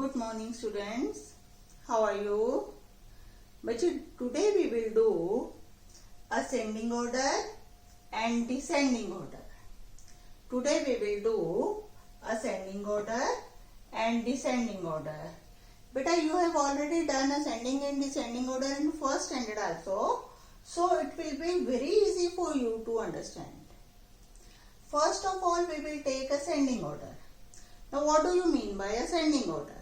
Good morning students. How are you? Today we will do ascending order and descending order. Today we will do ascending order and descending order. Beta, you have already done ascending and descending order in first standard also. So it will be very easy for you to understand. First of all, we will take ascending order. Now what do you mean by ascending order?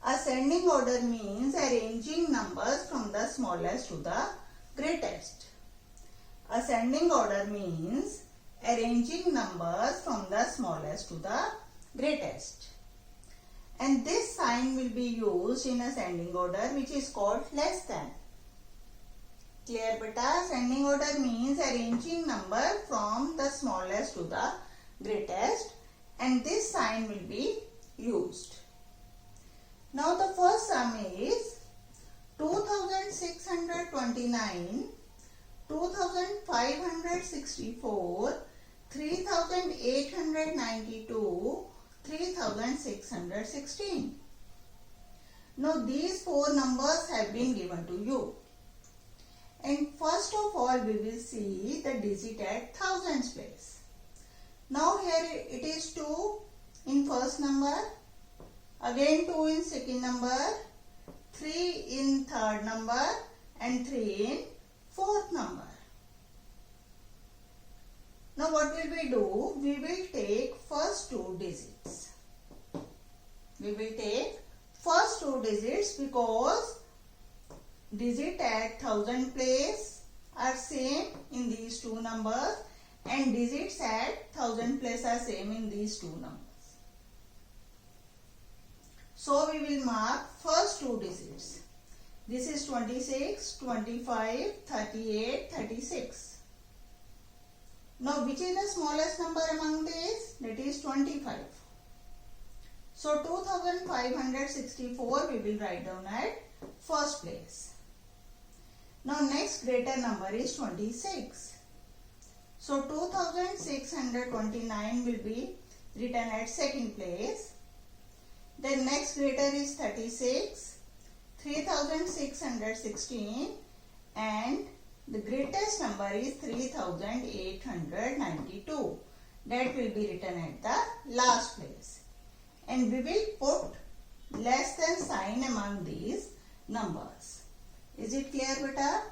Ascending order means arranging numbers from the smallest to the greatest. Ascending order means arranging numbers from the smallest to the greatest. And this sign will be used in ascending order, which is called less than. Clear beta? Ascending order means arranging number from the smallest to the greatest, and this sign will be used. Now the first sum is 2629, 2564, 3892, 3616. Now these four numbers have been given to you. And first of all, we will see the digit at thousands place. Now here it is 2 in first number, again 2 in second number, 3 in third number, and 3 in fourth number. Now what will we do? We will take first two digits. We will take first two digits because digit at thousand place are same in these two numbers and digits at thousand place are same in these two numbers. So we will mark first two digits. This is 26, 25, 38, 36. Now which is the smallest number among these? That is 25. So 2564 we will write down at first place. Now next greater number is 26. So 2629 will be written at second place. Then next greater is 36, 3616, and the greatest number is 3892. That will be written at the last place. And we will put less than sign among these numbers. Is it clear beta?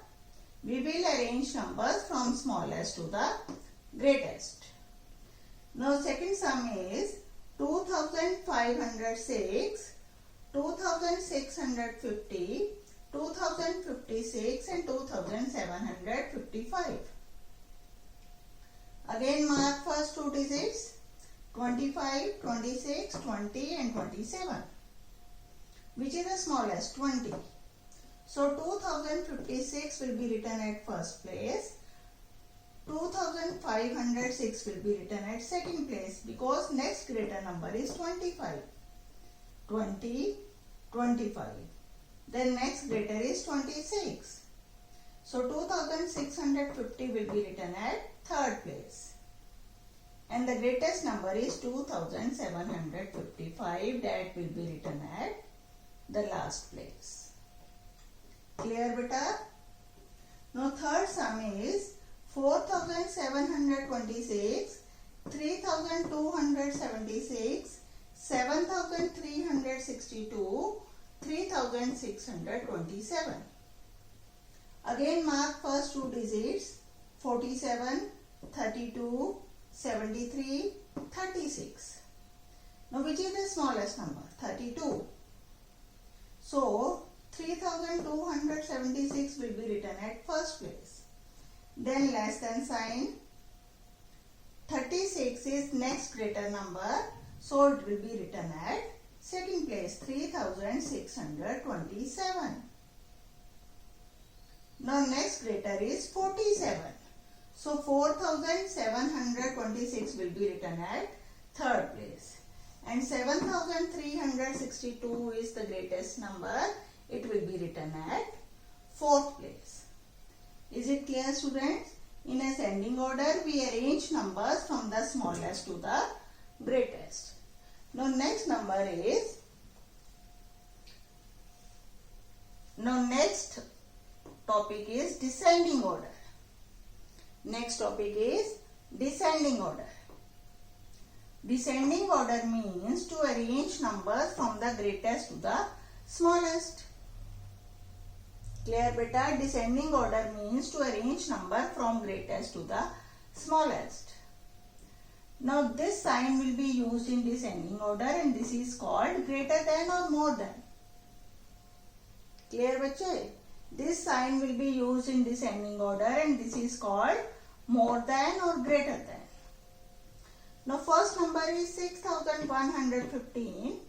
We will arrange numbers from smallest to the greatest. Now second sum is 2506, 2650, 2056 and 2755. Again mark first two digits 25, 26, 20 and 27. Which is the smallest? 20. So 2056 will be written at first place. 2506 will be written at second place because next greater number is 25. 20, 25. Then next greater is 26. So 2650 will be written at third place. And the greatest number is 2755. That will be written at the last place. Clear beta? Now third sum is 4726, 3276, 7362, 3627. Again mark first two digits 47, 32, 73, 36. Now which is the smallest number? 32. So 3276 will be written at first place. Then less than sign. 36 is next greater number. So it will be written at second place. 3627. Now next greater is 47. So 4726 will be written at third place. And 7362 is the greatest number. It will be written at fourth place. Is it clear students? In ascending order we arrange numbers from the smallest to the greatest. Now next number is is descending order. Next topic is descending order. Descending order means to arrange numbers from the greatest to the smallest. Clear beta? Descending order means to arrange number from greatest to the smallest. Now this sign will be used in descending order and this is called greater than or more than. Clear bache? This sign will be used in descending order and this is called more than or greater than. Now first number is 6115,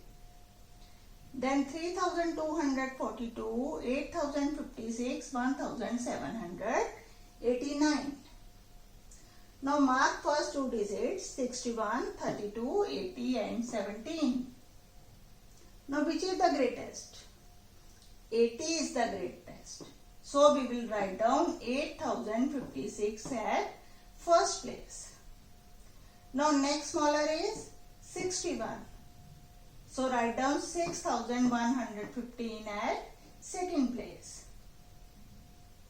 then 3242, 8056, 1789. Now mark first two digits 61, 32, 80 and 17. Now which is the greatest? 80 is the greatest. So we will write down 8056 at first place. Now next smaller is 61. So write down 6115 at second place.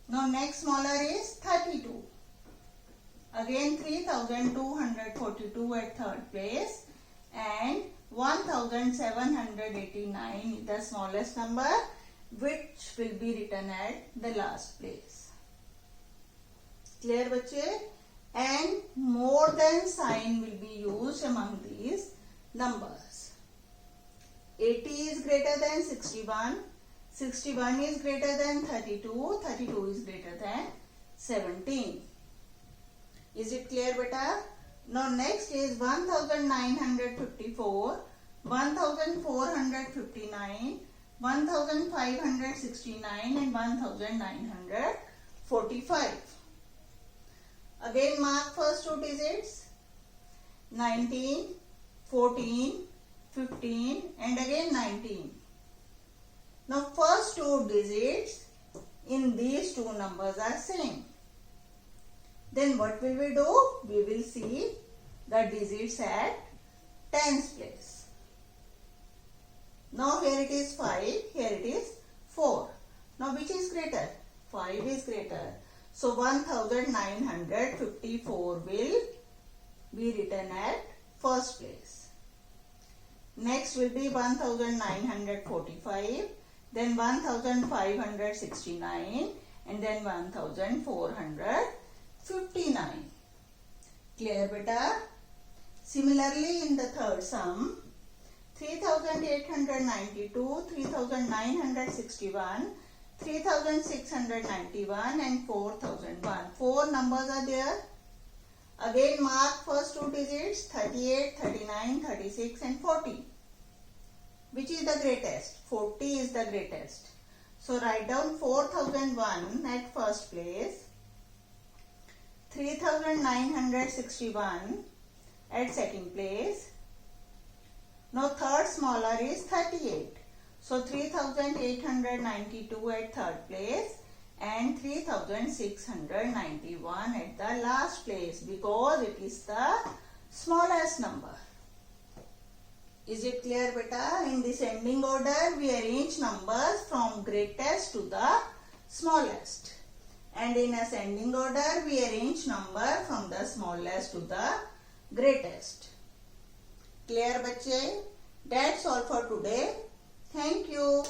Now next smaller is 32. Again 3242 at third place and 1789 is the smallest number which will be written at the last place. Clear bache? And more than sign will be used among these numbers. 80 is greater than 61, 61 is greater than 32, 32 is greater than 17. Is it clear beta? Now next is 1954, 1459, 1569 and 1945. Again mark first two digits 19, 14, 15 and again 19. Now first two digits in these two numbers are same. Then what will we do? We will see the digits at tens place. Now here it is 5, here it is 4. Now which is greater? 5 is greater. So 1954 will be written at first place. Next will be 1945, then 1569 and then 1459. Clear beta? Similarly in the third sum, 3892, 3961, 3691 and 4001. Four numbers are there. Again mark first two digits 38, 39, 36 and 40. Which is the greatest? 40 is the greatest. So write down 4001 at first place, 3961 at second place. Now third smaller is 38. So 3892 at third place and 3691 at the last place because it is the smallest number. Is it clear beta? In descending order we arrange numbers from greatest to the smallest. And in ascending order we arrange number from the smallest to the greatest. Clear bache? That's all for today. Thank you.